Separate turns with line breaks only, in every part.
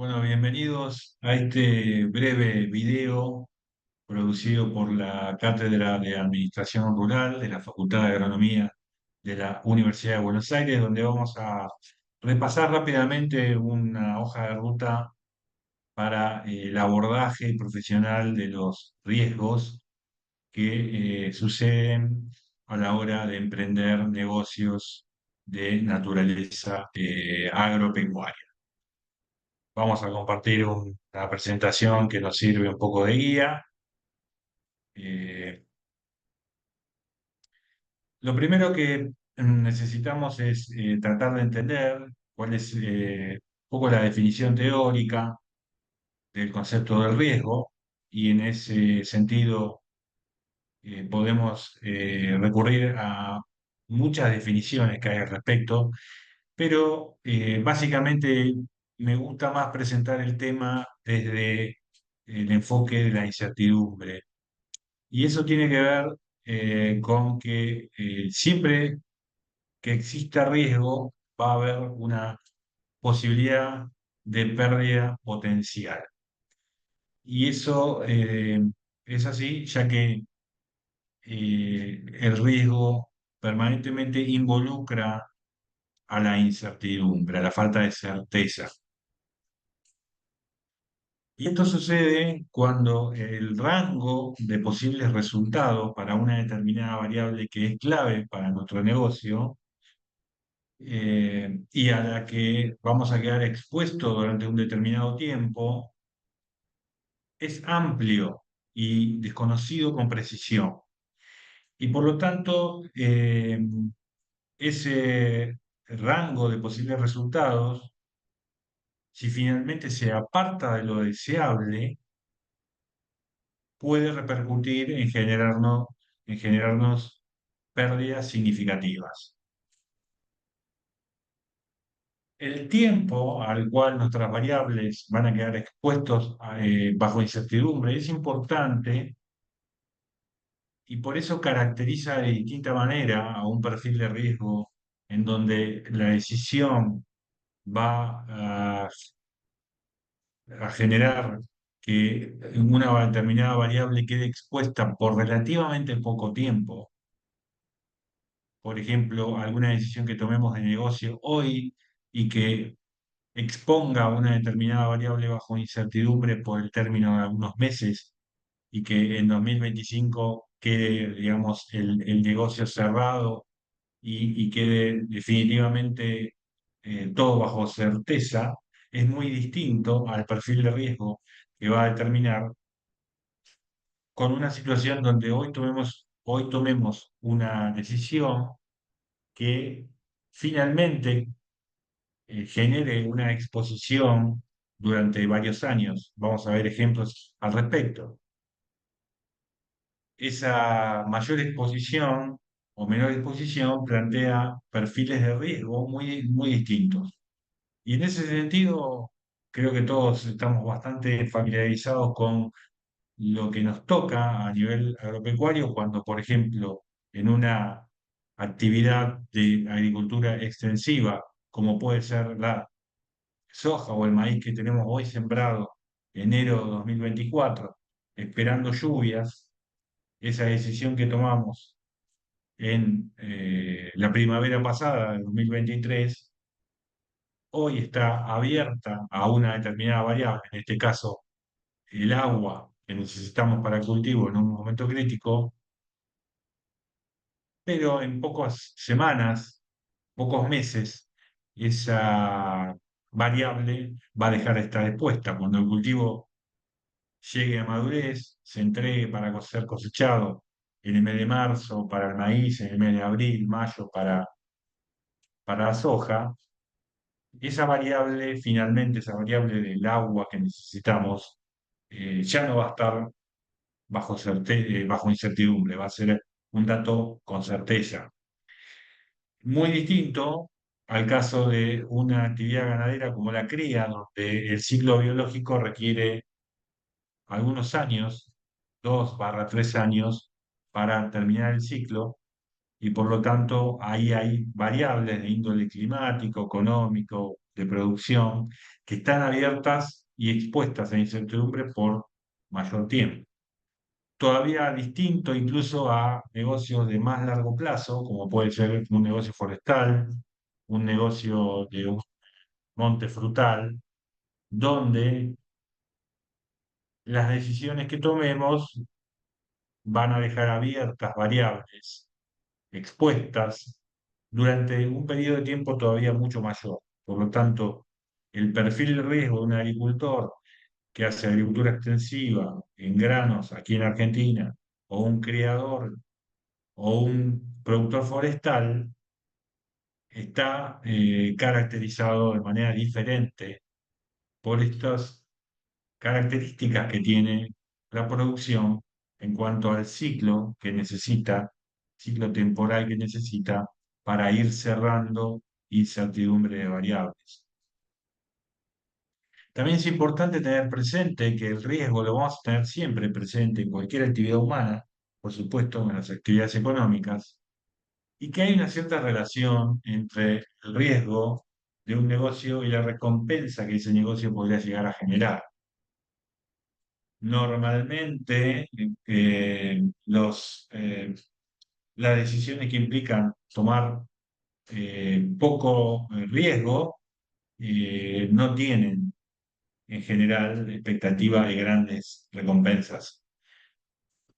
Bueno, bienvenidos a este breve video producido por la Cátedra de Administración Rural de la Facultad de Agronomía de la Universidad de Buenos Aires, donde vamos a repasar rápidamente una hoja de ruta para el abordaje profesional de los riesgos que suceden a la hora de emprender negocios de naturaleza agropecuaria. Vamos a compartir una presentación que nos sirve un poco de guía. Eh, lo primero que necesitamos es tratar de entender cuál es un poco la definición teórica del concepto del riesgo y en ese sentido podemos recurrir a muchas definiciones que hay al respecto, pero básicamente me gusta más presentar el tema desde el enfoque de la incertidumbre. Y eso tiene que ver con que siempre que exista riesgo va a haber una posibilidad de pérdida potencial. Y eso es así, ya que el riesgo permanentemente involucra a la incertidumbre, a la falta de certeza. Y esto sucede cuando el rango de posibles resultados para una determinada variable que es clave para nuestro negocio y a la que vamos a quedar expuestos durante un determinado tiempo es amplio y desconocido con precisión. Y por lo tanto, ese rango de posibles resultados, si finalmente se aparta de lo deseable, puede repercutir en generarnos pérdidas significativas. El tiempo al cual nuestras variables van a quedar expuestos bajo incertidumbre es importante y por eso caracteriza de distinta manera a un perfil de riesgo en donde la decisión va a generar que una determinada variable quede expuesta por relativamente poco tiempo. Por ejemplo, alguna decisión que tomemos de negocio hoy y que exponga una determinada variable bajo incertidumbre por el término de algunos meses y que en 2025 quede, digamos, el negocio cerrado y quede definitivamente todo bajo certeza, es muy distinto al perfil de riesgo que va a determinar con una situación donde hoy tomemos una decisión que finalmente genere una exposición durante varios años. Vamos a ver ejemplos al respecto. Esa mayor exposición o menor exposición plantea perfiles de riesgo muy distintos. Y en ese sentido, creo que todos estamos bastante familiarizados con lo que nos toca a nivel agropecuario cuando, por ejemplo, en una actividad de agricultura extensiva, como puede ser la soja o el maíz que tenemos hoy sembrado enero de 2024, esperando lluvias, esa decisión que tomamos en la primavera pasada, de 2023, hoy está abierta a una determinada variable, en este caso el agua que necesitamos para el cultivo en un momento crítico, pero en pocas semanas, pocos meses, esa variable va a dejar de estar expuesta. Cuando el cultivo llegue a madurez, se entregue para ser cosechado en el mes de marzo para el maíz, en el mes de abril, mayo para la soja, esa variable, finalmente, esa variable del agua que necesitamos, ya no va a estar bajo incertidumbre, va a ser un dato con certeza. Muy distinto al caso de una actividad ganadera como la cría, donde el ciclo biológico requiere algunos años, 2 barra 3 años, para terminar el ciclo, y por lo tanto ahí hay variables de índole climático, económico, de producción, que están abiertas y expuestas a incertidumbre por mayor tiempo. Todavía distinto incluso a negocios de más largo plazo, como puede ser un negocio forestal, un negocio de un monte frutal, donde las decisiones que tomemos van a dejar abiertas variables expuestas durante un periodo de tiempo todavía mucho mayor. Por lo tanto, el perfil de riesgo de un agricultor que hace agricultura extensiva en granos aquí en Argentina, o un criador o un productor forestal, está caracterizado de manera diferente por estas características que tiene la producción en cuanto al ciclo que necesita, ciclo temporal que necesita para ir cerrando incertidumbre de variables. También es importante tener presente que el riesgo lo vamos a tener siempre presente en cualquier actividad humana, por supuesto en las actividades económicas, y que hay una cierta relación entre el riesgo de un negocio y la recompensa que ese negocio podría llegar a generar. Normalmente, las decisiones que implican tomar poco riesgo no tienen en general expectativa de grandes recompensas.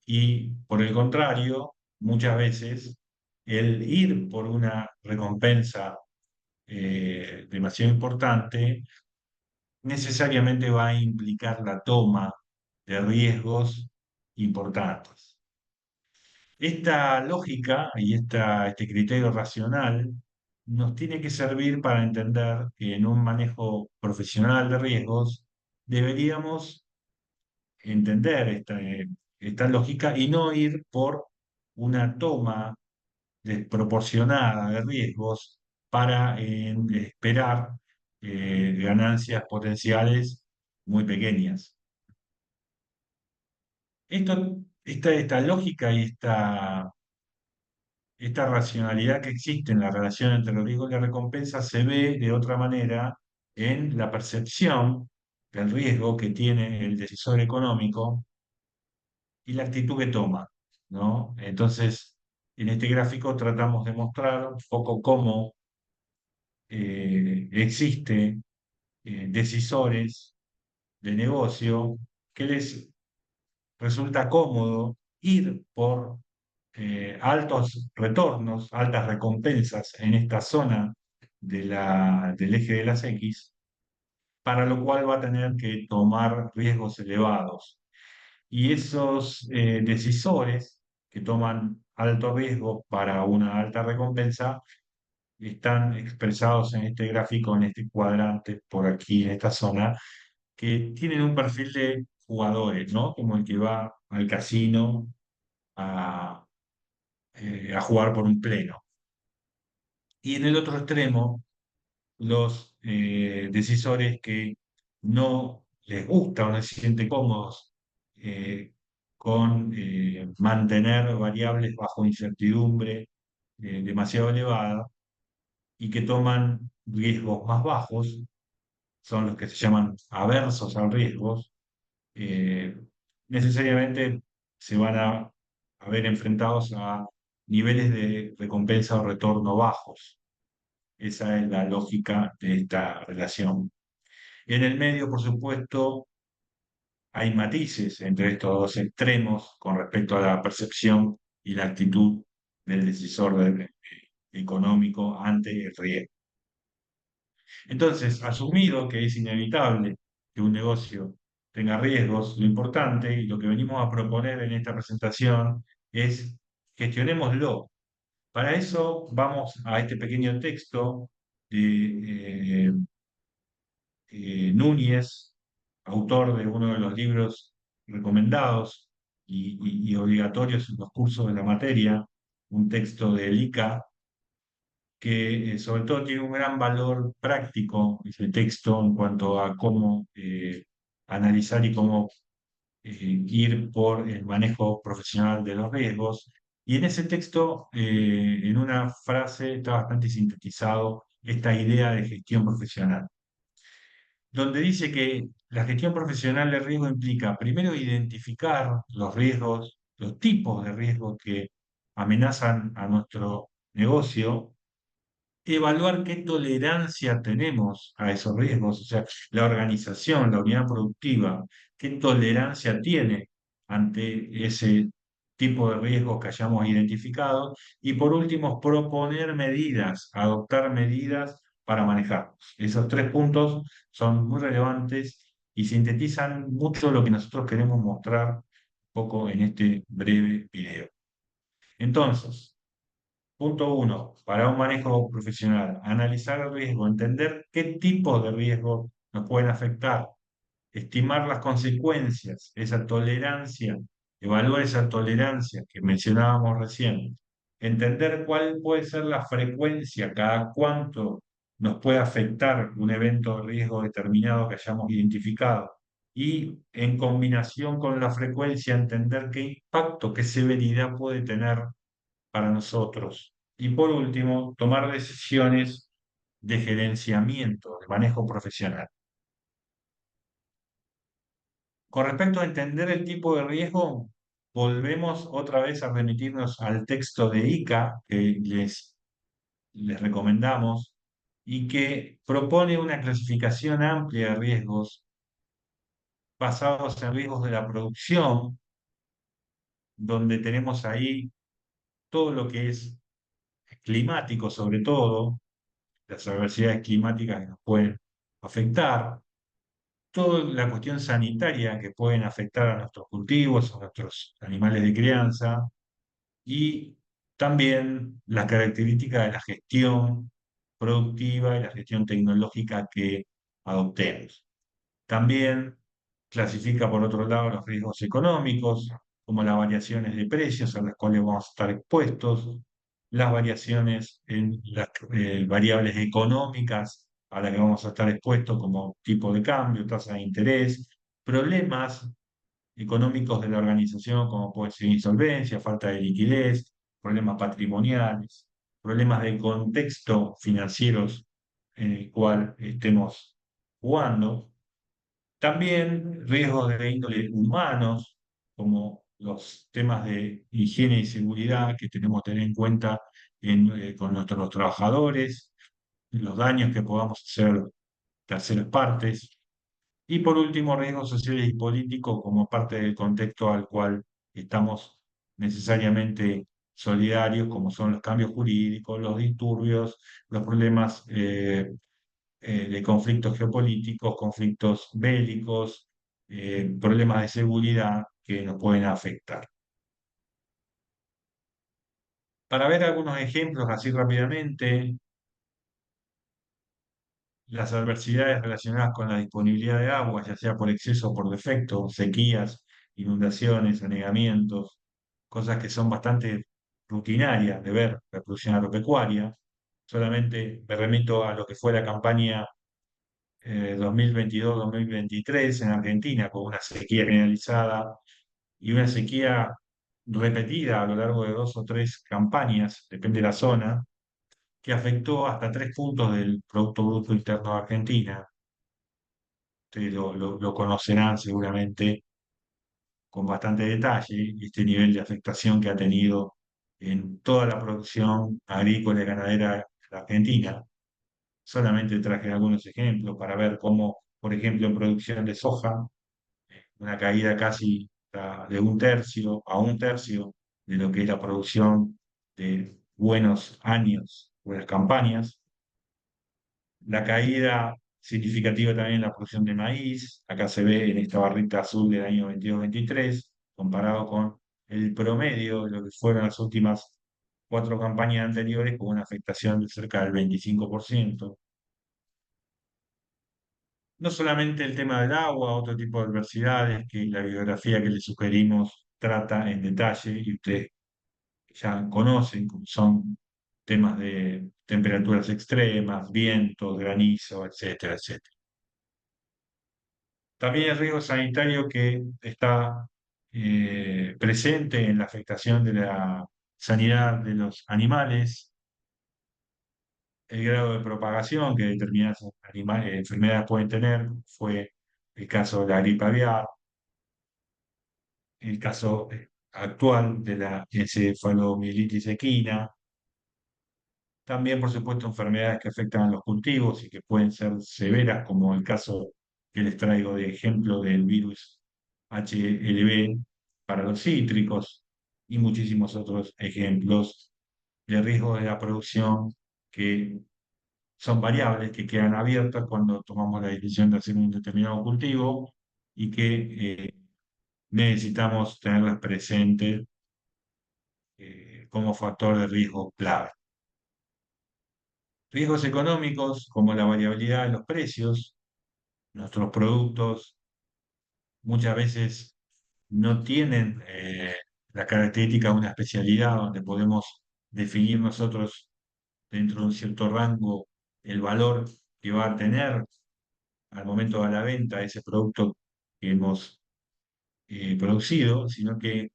Y por el contrario, muchas veces el ir por una recompensa demasiado importante necesariamente va a implicar la toma de riesgos importantes. Esta lógica y este criterio racional nos tiene que servir para entender que en un manejo profesional de riesgos deberíamos entender esta lógica y no ir por una toma desproporcionada de riesgos para esperar ganancias potenciales muy pequeñas. Esta lógica y esta racionalidad que existe en la relación entre los riesgos y la recompensa se ve de otra manera en la percepción del riesgo que tiene el decisor económico y la actitud que toma, ¿no? Entonces, en este gráfico tratamos de mostrar un poco cómo existe decisores de negocio que les resulta cómodo ir por altos retornos, altas recompensas en esta zona del eje de las X, para lo cual va a tener que tomar riesgos elevados. Y esos decisores que toman alto riesgo para una alta recompensa están expresados en este gráfico, en este cuadrante, por aquí, en esta zona, que tienen un perfil de jugadores, ¿no? Como el que va al casino a, a jugar por un pleno. Y en el otro extremo, los decisores que no les gusta o no se sienten cómodos con mantener variables bajo incertidumbre demasiado elevada y que toman riesgos más bajos, son los que se llaman aversos al riesgo, eh, necesariamente se van a ver enfrentados a niveles de recompensa o retorno bajos. Esa es la lógica de esta relación. En el medio, por supuesto, hay matices entre estos dos extremos con respecto a la percepción y la actitud del decisor económico ante el riesgo. Entonces, asumido que es inevitable que un negocio tenga riesgos, lo importante y lo que venimos a proponer en esta presentación es gestionémoslo. Para eso vamos a este pequeño texto de Núñez, autor de uno de los libros recomendados y obligatorios en los cursos de la materia, un texto de ICA que sobre todo tiene un gran valor práctico, ese texto, en cuanto a cómo analizar y cómo ir por el manejo profesional de los riesgos. Y en ese texto, en una frase, está bastante sintetizado esta idea de gestión profesional, donde dice que la gestión profesional de riesgo implica primero identificar los riesgos, los tipos de riesgos que amenazan a nuestro negocio, evaluar qué tolerancia tenemos a esos riesgos, o sea, la organización, la unidad productiva, qué tolerancia tiene ante ese tipo de riesgos que hayamos identificado, y por último, proponer medidas, adoptar medidas para manejarlos. Esos tres puntos son muy relevantes y sintetizan mucho lo que nosotros queremos mostrar un poco en este breve video. Entonces, punto uno, para un manejo profesional, analizar el riesgo, entender qué tipo de riesgos nos pueden afectar, estimar las consecuencias, esa tolerancia, evaluar esa tolerancia que mencionábamos recién, entender cuál puede ser la frecuencia, cada cuánto nos puede afectar un evento de riesgo determinado que hayamos identificado. Y en combinación con la frecuencia, entender qué impacto, qué severidad puede tener para nosotros. Y por último, tomar decisiones de gerenciamiento, de manejo profesional. Con respecto a entender el tipo de riesgo, volvemos otra vez a remitirnos al texto de ICA que les recomendamos y que propone una clasificación amplia de riesgos basados en riesgos de la producción, donde tenemos ahí todo lo que es climático sobre todo, las adversidades climáticas que nos pueden afectar, toda la cuestión sanitaria que pueden afectar a nuestros cultivos, a nuestros animales de crianza, y también las características de la gestión productiva y la gestión tecnológica que adoptemos. También clasifica, por otro lado, los riesgos económicos, como las variaciones de precios a las cuales vamos a estar expuestos, las variaciones en las variables económicas a las que vamos a estar expuestos, como tipo de cambio, tasa de interés, problemas económicos de la organización, como puede ser insolvencia, falta de liquidez, problemas patrimoniales, problemas de contexto financieros en el cual estemos jugando. También riesgos de índole humanos, como los temas de higiene y seguridad que tenemos que tener en cuenta con nuestros trabajadores, los daños que podamos hacer terceras partes. Y por último, riesgos sociales y políticos como parte del contexto al cual estamos necesariamente solidarios, como son los cambios jurídicos, los disturbios, los problemas de conflictos geopolíticos, conflictos bélicos, problemas de seguridad que nos pueden afectar. Para ver algunos ejemplos así rápidamente, las adversidades relacionadas con la disponibilidad de agua, ya sea por exceso o por defecto, sequías, inundaciones, anegamientos, cosas que son bastante rutinarias de ver la producción agropecuaria. Solamente me remito a lo que fue la campaña 2022-2023 en Argentina, con una sequía generalizada y una sequía repetida a lo largo de dos o tres campañas, depende de la zona, que afectó hasta 3 puntos del Producto Bruto Interno de Argentina. Ustedes lo conocerán seguramente con bastante detalle, este nivel de afectación que ha tenido en toda la producción agrícola y ganadera de Argentina. Solamente traje algunos ejemplos para ver cómo, por ejemplo, en producción de soja, una caída casi de un tercio a un tercio de lo que es la producción de buenos años, buenas campañas. La caída significativa también en la producción de maíz, acá se ve en esta barrita azul del año 22-23, comparado con el promedio de lo que fueron las últimas 4 campañas anteriores, con una afectación de cerca del 25%. No solamente el tema del agua, otro tipo de adversidades que la bibliografía que le sugerimos trata en detalle y ustedes ya conocen, como son temas de temperaturas extremas, vientos, granizo, etcétera, etcétera. También el riesgo sanitario que está presente en la afectación de la sanidad de los animales, el grado de propagación que determinadas enfermedades pueden tener, fue el caso de la gripe aviar, el caso actual de la encefalomielitis equina, también, por supuesto, enfermedades que afectan a los cultivos y que pueden ser severas, como el caso que les traigo de ejemplo del virus HLB para los cítricos y muchísimos otros ejemplos de riesgo de la producción que son variables que quedan abiertas cuando tomamos la decisión de hacer un determinado cultivo y que necesitamos tenerlas presentes como factor de riesgo clave. Riesgos económicos como la variabilidad de los precios. Nuestros productos muchas veces no tienen la característica de una especialidad donde podemos definir nosotros dentro de un cierto rango el valor que va a tener al momento de la venta ese producto que hemos producido, sino que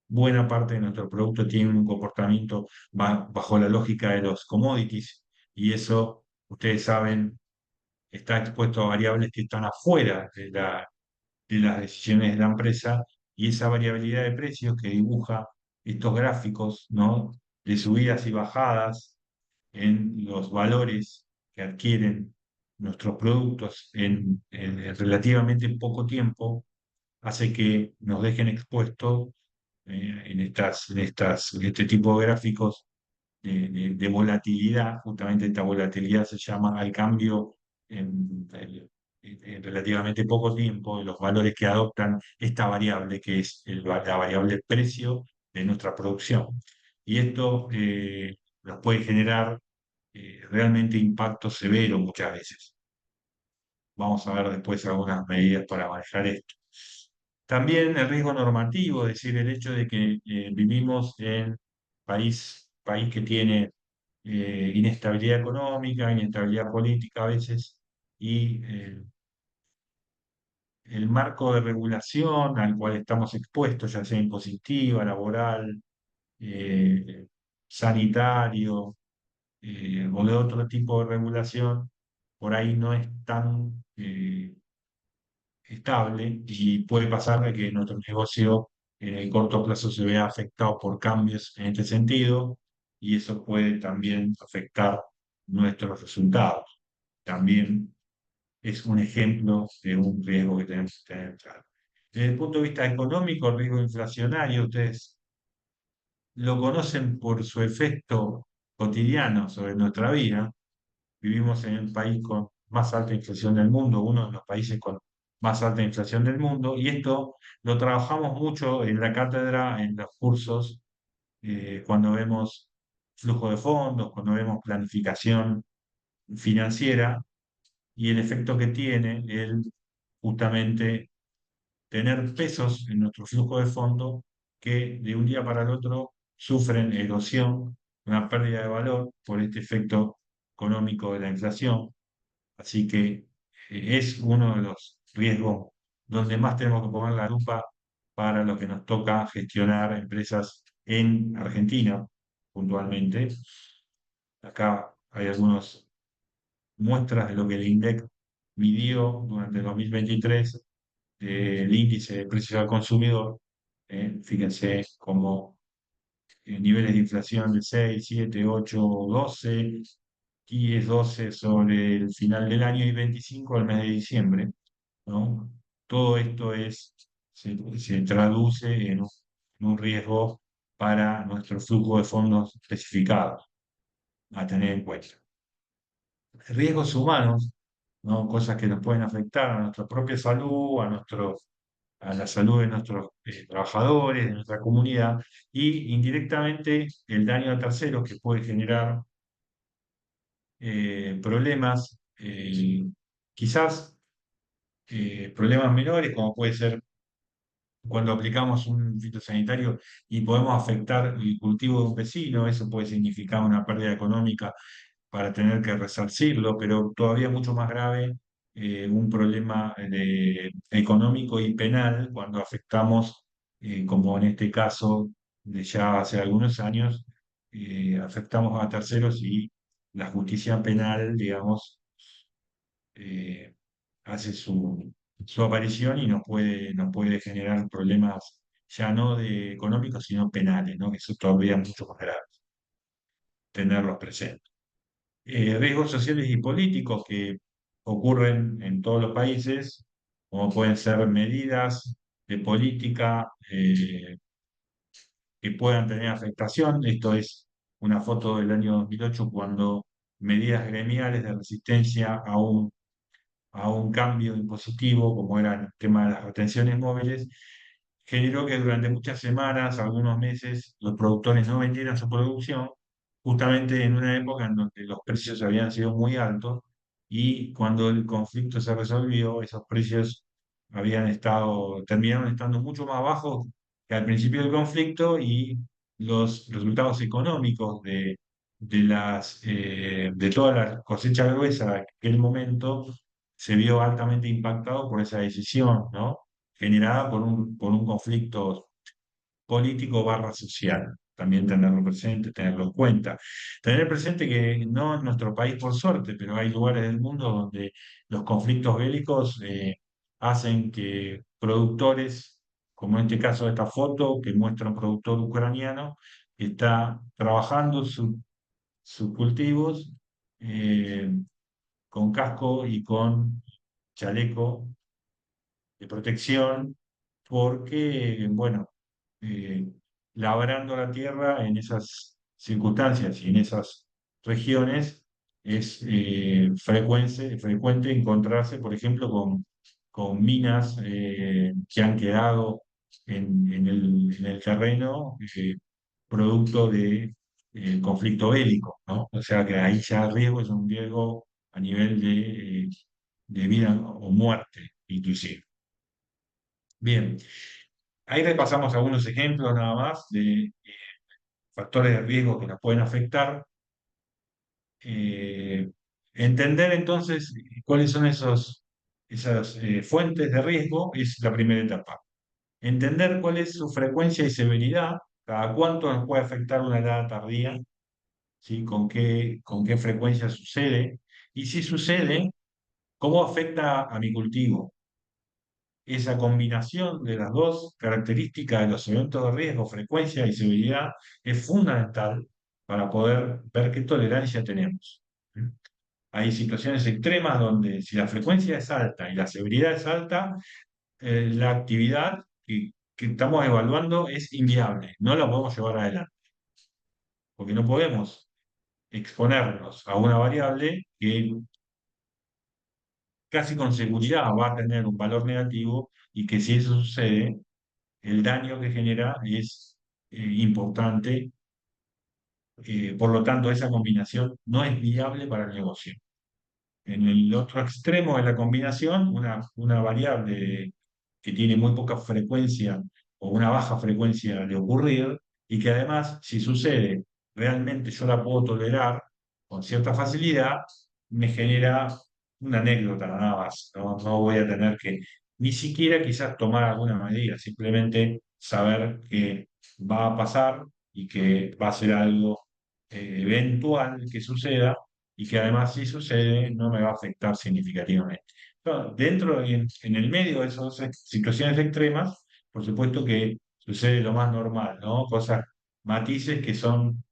buena parte de nuestro producto tiene un comportamiento bajo la lógica de los commodities y eso, ustedes saben, está expuesto a variables que están afuera de las decisiones de la empresa y esa variabilidad de precios que dibuja estos gráficos, ¿no? De subidas y bajadas en los valores que adquieren nuestros productos en relativamente poco tiempo, hace que nos dejen expuestos en este tipo de gráficos de volatilidad. Justamente esta volatilidad se llama al cambio en relativamente poco tiempo de los valores que adoptan esta variable, que es la variable precio de nuestra producción. Y esto nos puede generar realmente impacto severo muchas veces. Vamos a ver después algunas medidas para manejar esto. También el riesgo normativo, es decir, el hecho de que vivimos en país que tiene inestabilidad económica, inestabilidad política a veces, y el marco de regulación al cual estamos expuestos, ya sea impositiva, laboral, eh, sanitario, o de otro tipo de regulación, por ahí no es tan estable y puede pasar de que nuestro negocio en el corto plazo se vea afectado por cambios en este sentido y eso puede también afectar nuestros resultados. También es un ejemplo de un riesgo que tenemos que tener claro. Desde el punto de vista económico, el riesgo inflacionario, ustedes lo conocen por su efecto cotidiano sobre nuestra vida. Vivimos en el país con más alta inflación del mundo, uno de los países con más alta inflación del mundo, y esto lo trabajamos mucho en la cátedra, en los cursos, cuando vemos flujo de fondos, cuando vemos planificación financiera y el efecto que tiene el justamente tener pesos en nuestro flujo de fondos que de un día para el otro sufren erosión, una pérdida de valor por este efecto económico de la inflación. Así que es uno de los riesgos donde más tenemos que poner la lupa para lo que nos toca gestionar empresas en Argentina, puntualmente. Acá hay algunas muestras de lo que el INDEC midió durante el 2023, el índice de precios al consumidor. Fíjense cómo niveles de inflación de 6, 7, 8, 12, 10, 12 sobre el final del año y 25 al mes de diciembre, ¿no? Todo esto se traduce en un riesgo para nuestro flujo de fondos especificados a tener en cuenta. Riesgos humanos, ¿no? Cosas que nos pueden afectar a nuestra propia salud, a la salud de nuestros trabajadores, de nuestra comunidad, y indirectamente el daño a terceros que puede generar problemas, quizás problemas menores, como puede ser cuando aplicamos un fitosanitario y podemos afectar el cultivo de un vecino, eso puede significar una pérdida económica para tener que resarcirlo, pero todavía mucho más grave, un problema económico y penal cuando afectamos, como en este caso, de ya hace algunos años, afectamos a terceros y la justicia penal, digamos, eh, hace su aparición y nos puede generar problemas ya no de económicos, sino penales, ¿no? Que eso todavía es mucho más grave, tenerlos presentes. Riesgos sociales y políticos que ocurren en todos los países, como pueden ser medidas de política que puedan tener afectación. Esto es una foto del año 2008 cuando medidas gremiales de resistencia a un cambio impositivo, como era el tema de las retenciones móviles, generó que durante muchas semanas, algunos meses, los productores no vendieran su producción, justamente en una época en donde los precios habían sido muy altos y cuando el conflicto se resolvió, esos precios terminaron estando mucho más bajos que al principio del conflicto y los resultados económicos de toda la cosecha gruesa de aquel momento se vio altamente impactado por esa decisión, ¿no? Generada por un conflicto político barra social. También tenerlo presente, tenerlo en cuenta. Tener presente que no en nuestro país, por suerte, pero hay lugares del mundo donde los conflictos bélicos hacen que productores, como en este caso de esta foto, que muestra un productor ucraniano, que está trabajando sus cultivos eh, con casco y con chaleco de protección, porque, bueno, eh, labrando la tierra en esas circunstancias y en esas regiones es frecuente encontrarse, por ejemplo, con minas que han quedado en el terreno producto de conflicto bélico, ¿no? O sea que ahí ya el riesgo es un riesgo a nivel de vida o muerte, inclusive. Bien, ahí repasamos algunos ejemplos nada más de factores de riesgo que nos pueden afectar. Eh, Entender entonces cuáles son esas fuentes de riesgo es la primera etapa. Entender cuál es su frecuencia y severidad, cada cuánto nos puede afectar una helada tardía, ¿sí? Con qué frecuencia sucede, y si sucede, cómo afecta a mi cultivo. Esa combinación de las dos características de los eventos de riesgo, frecuencia y severidad, es fundamental para poder ver qué tolerancia tenemos. Hay situaciones extremas donde si la frecuencia es alta y la severidad es alta, la actividad que estamos evaluando es inviable, no la podemos llevar adelante, porque no podemos exponernos a una variable que casi con seguridad va a tener un valor negativo y que si eso sucede, el daño que genera es importante, por lo tanto esa combinación no es viable para el negocio. En el otro extremo de la combinación, una variable que tiene muy poca frecuencia o una baja frecuencia de ocurrir y que además, si sucede, realmente yo la puedo tolerar con cierta facilidad, me genera una anécdota nada más. No, no voy a tener que ni siquiera quizás tomar alguna medida, simplemente saber que va a pasar y que va a ser algo eventual que suceda y que además si sucede no me va a afectar significativamente. Bueno, en el medio de esas situaciones extremas, por supuesto que sucede lo más normal, ¿no? Cosas, matices que son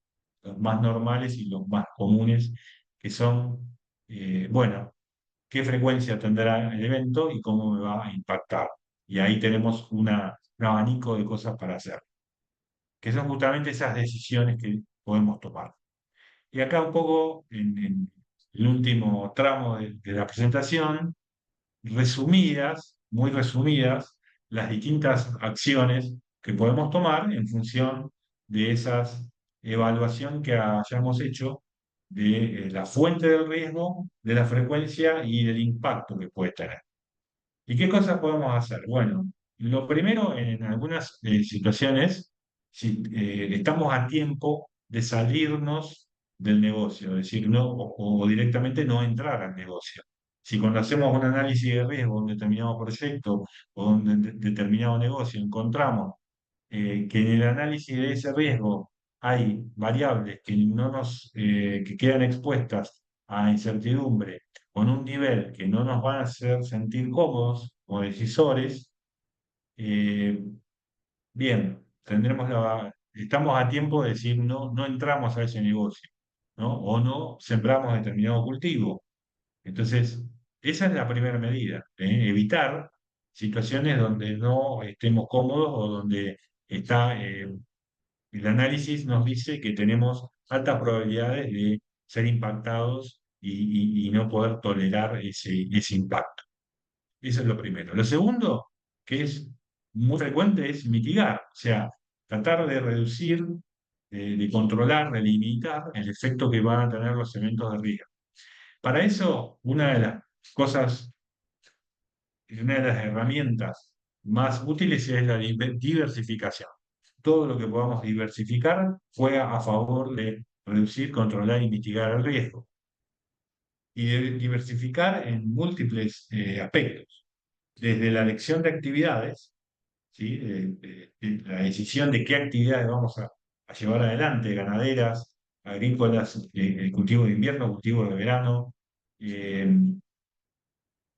los más normales y los más comunes, que son, bueno, qué frecuencia tendrá el evento y cómo me va a impactar. Y ahí tenemos un abanico de cosas para hacer, que son justamente esas decisiones que podemos tomar. Y acá un poco en el último tramo de la presentación, resumidas, muy resumidas, las distintas acciones que podemos tomar en función de esas evaluación que hayamos hecho de la fuente del riesgo, de la frecuencia y del impacto que puede tener. ¿Y qué cosas podemos hacer? Bueno, lo primero, en algunas situaciones, si estamos a tiempo de salirnos del negocio, es decir, no, o directamente no entrar al negocio. Si cuando hacemos un análisis de riesgo de un determinado proyecto o un determinado negocio encontramos que en el análisis de ese riesgo hay variables que no que quedan expuestas a incertidumbre con un nivel que no nos van a hacer sentir cómodos como decisores, eh, bien, estamos a tiempo de decir no, no entramos a ese negocio, ¿no? O no sembramos determinado cultivo. Entonces, esa es la primera medida, evitar situaciones donde no estemos cómodos o donde el análisis nos dice que tenemos altas probabilidades de ser impactados y no poder tolerar ese impacto. Eso es lo primero. Lo segundo, que es muy frecuente, es mitigar, o sea, tratar de reducir, de controlar, de limitar el efecto que van a tener los eventos de riesgo. Para eso, cosas, una de las herramientas más útiles es la diversificación. Todo lo que podamos diversificar juega a favor de reducir, controlar y mitigar el riesgo. Y de diversificar en múltiples aspectos, desde la elección de actividades, ¿sí? De la decisión de qué actividades vamos a llevar adelante, ganaderas, agrícolas, cultivo de invierno, cultivo de verano, eh,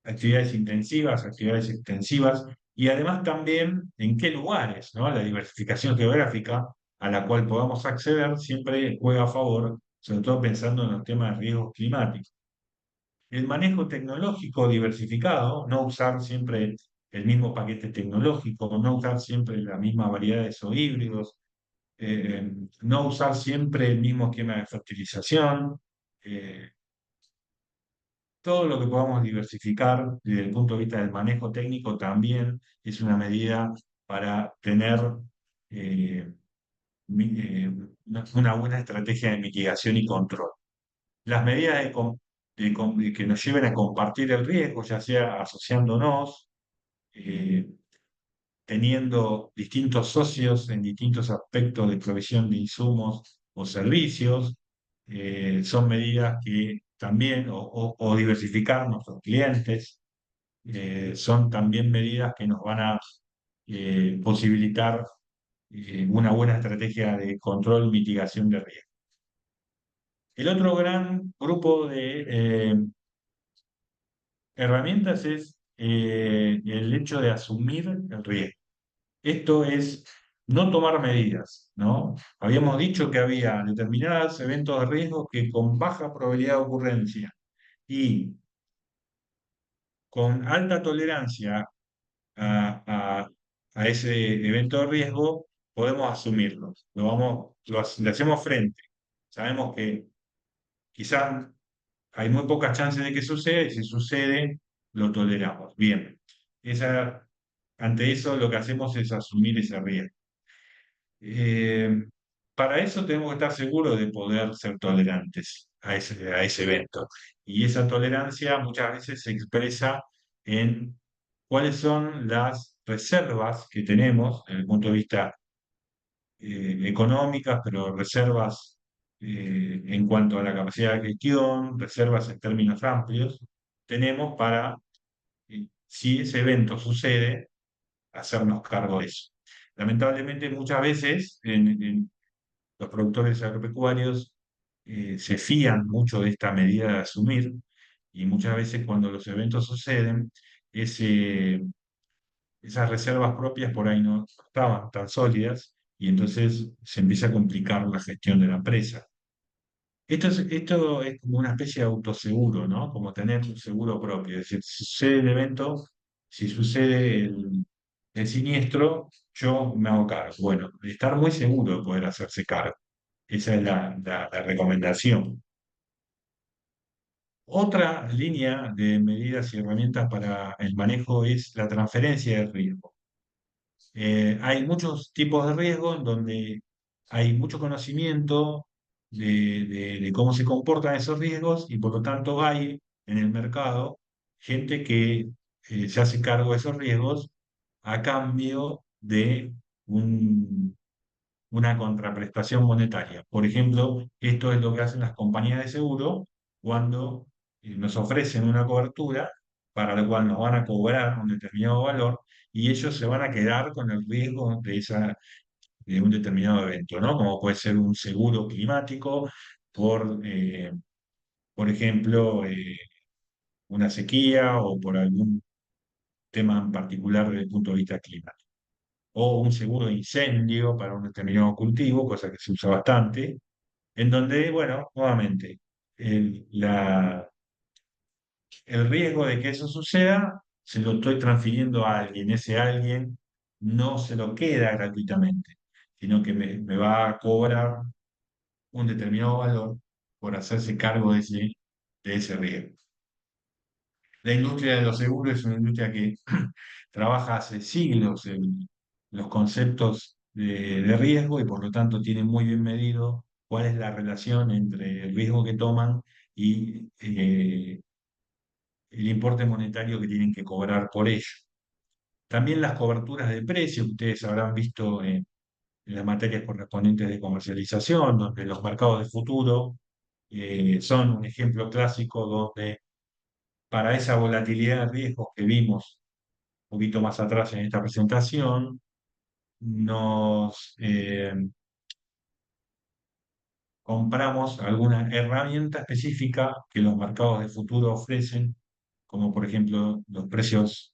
actividades intensivas, actividades extensivas, y además también en qué lugares, ¿no? La diversificación geográfica a la cual podamos acceder siempre juega a favor, sobre todo pensando en los temas de riesgos climáticos. El manejo tecnológico diversificado, no usar siempre el mismo paquete tecnológico, no usar siempre la misma variedades o híbridos, no usar siempre el mismo esquema de fertilización, eh, todo lo que podamos diversificar desde el punto de vista del manejo técnico también es una medida para tener eh, una buena estrategia de mitigación y control. Las medidas de que nos lleven a compartir el riesgo, ya sea asociándonos, eh, teniendo distintos socios en distintos aspectos de provisión de insumos o servicios, son medidas que también, o diversificar nuestros clientes, son también medidas que nos van a posibilitar una buena estrategia de control y mitigación de riesgo. El otro gran grupo de herramientas es el hecho de asumir el riesgo. Esto es no tomar medidas, ¿no? Habíamos dicho que había determinados eventos de riesgo que con baja probabilidad de ocurrencia y con alta tolerancia a, a- a ese evento de riesgo, podemos asumirlos. Le hacemos frente. Sabemos que quizás hay muy pocas chances de que suceda y si sucede, lo toleramos. Bien. Ante eso lo que hacemos es asumir ese riesgo. Eh, para eso tenemos que estar seguros de poder ser tolerantes a ese evento. Y esa tolerancia muchas veces se expresa en cuáles son las reservas que tenemos desde el punto de vista económicas, pero reservas en cuanto a la capacidad de gestión, reservas en términos amplios, tenemos para, si ese evento sucede, hacernos cargo de eso. Lamentablemente muchas veces en los productores agropecuarios se fían mucho de esta medida de asumir y muchas veces cuando los eventos suceden, ese, esas reservas propias por ahí no estaban tan sólidas y entonces se empieza a complicar la gestión de la empresa. Esto es como una especie de autoseguro, ¿no? Como tener un seguro propio. Es decir, si sucede el evento, si sucede el siniestro, yo me hago cargo. Bueno, estar muy seguro de poder hacerse cargo. Esa es la recomendación. Otra línea de medidas y herramientas para el manejo es la transferencia de riesgo. Hay muchos tipos de riesgo en donde hay mucho conocimiento de cómo se comportan esos riesgos y por lo tanto hay en el mercado gente que se hace cargo de esos riesgos a cambio de una contraprestación monetaria. Por ejemplo, esto es lo que hacen las compañías de seguro cuando nos ofrecen una cobertura para la cual nos van a cobrar un determinado valor y ellos se van a quedar con el riesgo de un determinado evento, ¿no? Como puede ser un seguro climático por, por ejemplo, una sequía o por algún tema en particular desde el punto de vista climático. O un seguro de incendio para un determinado cultivo, cosa que se usa bastante, en donde, bueno, nuevamente, el riesgo de que eso suceda se lo estoy transfiriendo a alguien. Ese alguien no se lo queda gratuitamente, sino que me va a cobrar un determinado valor por hacerse cargo de ese riesgo. La industria de los seguros es una industria que trabaja hace siglos en los conceptos de riesgo y por lo tanto tiene muy bien medido cuál es la relación entre el riesgo que toman y el importe monetario que tienen que cobrar por ello. También las coberturas de precio, ustedes habrán visto en las materias correspondientes de comercialización, donde los mercados de futuro son un ejemplo clásico donde para esa volatilidad de riesgos que vimos un poquito más atrás en esta presentación, nos compramos alguna herramienta específica que los mercados de futuro ofrecen, como por ejemplo los precios,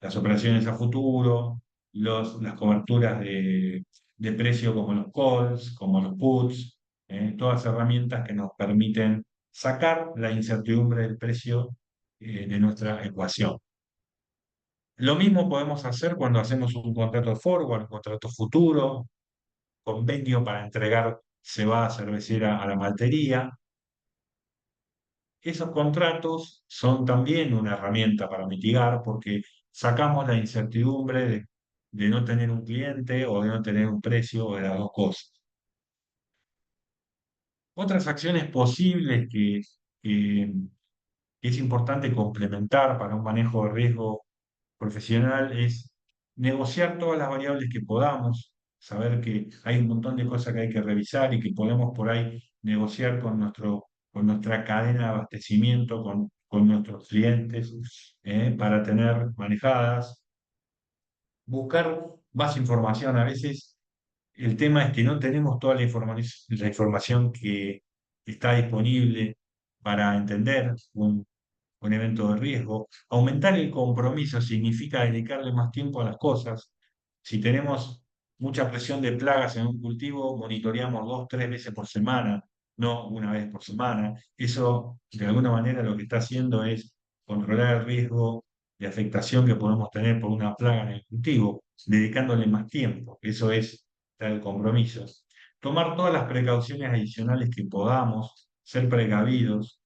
las operaciones a futuro, las coberturas de precio como los calls, como los puts, todas herramientas que nos permiten sacar la incertidumbre del precio de nuestra ecuación. Lo mismo podemos hacer cuando hacemos un contrato forward, un contrato futuro, convenio para entregar cebada cervecera a la maltería. Esos contratos son también una herramienta para mitigar porque sacamos la incertidumbre de no tener un cliente o de no tener un precio o de las dos cosas. Otras acciones posibles que es importante complementar para un manejo de riesgo profesional es negociar todas las variables que podamos, saber que hay un montón de cosas que hay que revisar y que podemos por ahí negociar con nuestra cadena de abastecimiento, con nuestros clientes, para tener manejadas. Buscar más información. A veces el tema es que no tenemos toda la información que está disponible para entender un evento de riesgo. Aumentar el compromiso significa dedicarle más tiempo a las cosas. Si tenemos mucha presión de plagas en un cultivo, monitoreamos 2, 3 veces por semana, no una vez por semana. Eso, de alguna manera, lo que está haciendo es controlar el riesgo de afectación que podemos tener por una plaga en el cultivo, dedicándole más tiempo. Eso es el compromiso. Tomar todas las precauciones adicionales que podamos, ser precavidos,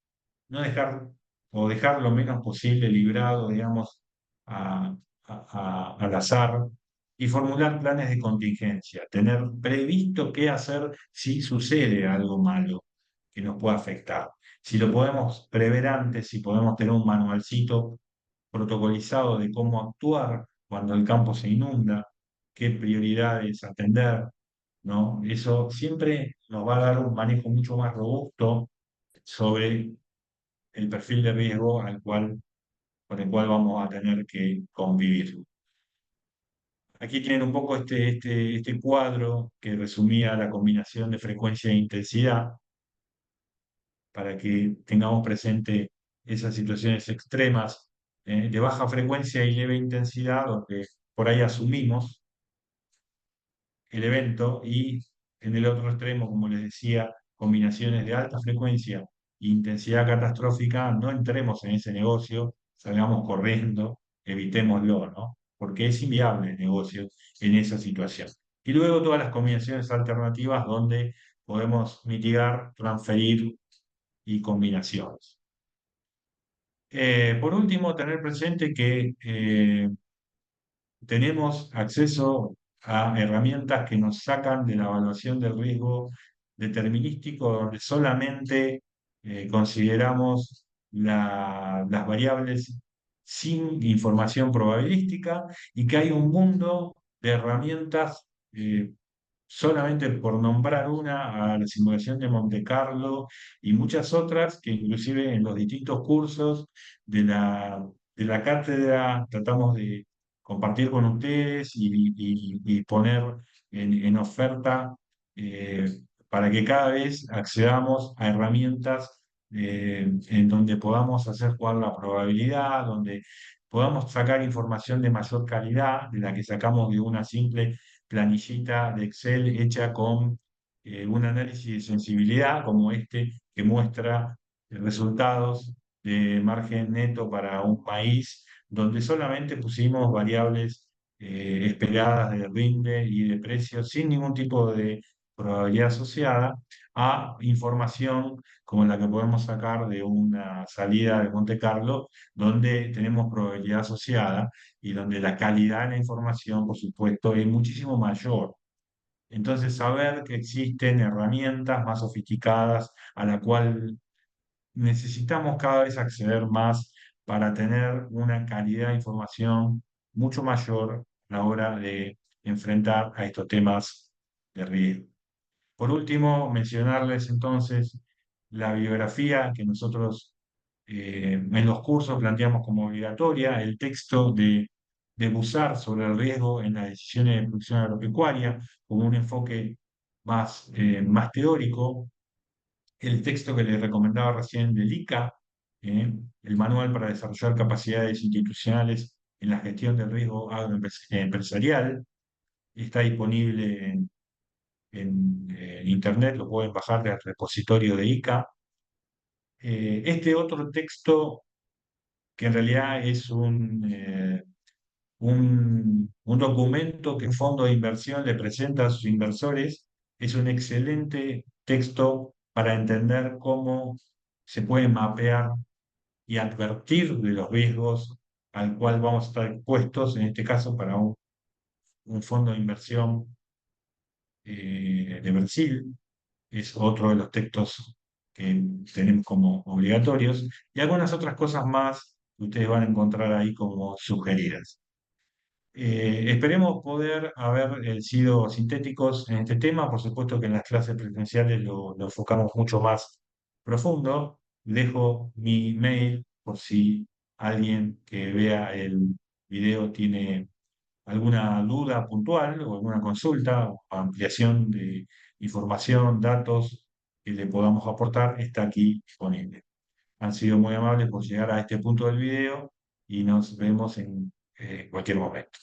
no dejar o dejar lo menos posible librado, digamos, al azar y formular planes de contingencia, tener previsto qué hacer si sucede algo malo que nos pueda afectar. Si lo podemos prever antes, si podemos tener un manualcito protocolizado de cómo actuar cuando el campo se inunda, qué prioridades atender, ¿no? Eso siempre nos va a dar un manejo mucho más robusto sobre el perfil de riesgo con el cual vamos a tener que convivir. Aquí tienen un poco este cuadro que resumía la combinación de frecuencia e intensidad para que tengamos presente esas situaciones extremas de baja frecuencia y leve intensidad, donde por ahí asumimos el evento y en el otro extremo, como les decía, combinaciones de alta frecuencia e intensidad catastrófica, no entremos en ese negocio, salgamos corriendo, evitémoslo, ¿no? Porque es inviable el negocio en esa situación. Y luego todas las combinaciones alternativas donde podemos mitigar, transferir y combinaciones. Por último, tener presente que tenemos acceso a herramientas que nos sacan de la evaluación del riesgo determinístico, donde solamente consideramos las variables sin información probabilística y que hay un mundo de herramientas, solamente por nombrar una, a la simulación de Monte Carlo y muchas otras que inclusive en los distintos cursos de la cátedra tratamos de compartir con ustedes y poner en oferta para que cada vez accedamos a herramientas en donde podamos hacer jugar la probabilidad, donde podamos sacar información de mayor calidad de la que sacamos de una simple planillita de Excel hecha con un análisis de sensibilidad como este que muestra resultados de margen neto para un país donde solamente pusimos variables esperadas de rinde y de precio sin ningún tipo de probabilidad asociada a información como la que podemos sacar de una salida de Monte Carlo, donde tenemos probabilidad asociada y donde la calidad de la información, por supuesto, es muchísimo mayor. Entonces, saber que existen herramientas más sofisticadas a la cual necesitamos cada vez acceder más para tener una calidad de información mucho mayor a la hora de enfrentar a estos temas de riesgo. Por último, mencionarles entonces la bibliografía que nosotros en los cursos planteamos como obligatoria, el texto de Bussard sobre el riesgo en las decisiones de producción agropecuaria, como un enfoque más teórico, el texto que les recomendaba recién del ICA, el manual para desarrollar capacidades institucionales en la gestión del riesgo agroempresarial, está disponible en internet, lo pueden bajar del repositorio de ICA. Este otro texto, que en realidad es un documento que un fondo de inversión le presenta a sus inversores, es un excelente texto para entender cómo se puede mapear y advertir de los riesgos al cual vamos a estar expuestos, en este caso para un fondo de inversión de Brasil. Es otro de los textos que tenemos como obligatorios, y algunas otras cosas más que ustedes van a encontrar ahí como sugeridas. Esperemos poder haber sido sintéticos en este tema. Por supuesto que en las clases presenciales lo enfocamos mucho más profundo. Dejo mi mail por si alguien que vea el video tiene alguna duda puntual o alguna consulta o ampliación de información, datos que le podamos aportar, está aquí disponible. Han sido muy amables por llegar a este punto del video y nos vemos en cualquier momento.